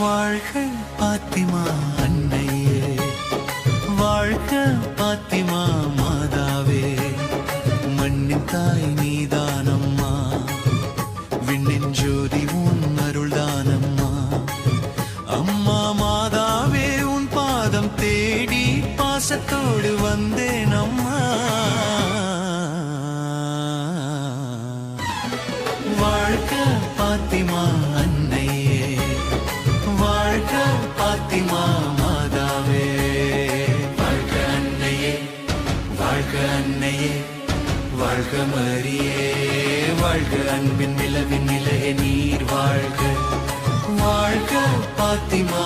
வாழ்க பாத்திமா அன்னையே, வாழ்க பாத்திமா மாதாவே. மண்ணின் தாய் நீதானம்மா, விண்ணின் ஜோதி உன் அருள்தானம்மா. அம்மா மாதாவே, உன் பாதம் தேடி பாசத்தோடு வந்தேன் அம்மா. வாழ்க பாத்திமா அன்னையே, வாழ்க பாத்திமா மாதாவே. வாழ்க அன்னையே, வாழ்க அன்னையே, வாழ்க மரியே, வாழ்க அன்பின் நிலவின் நிலைய நீர் வாழ்க. வாழ்க பாத்திமா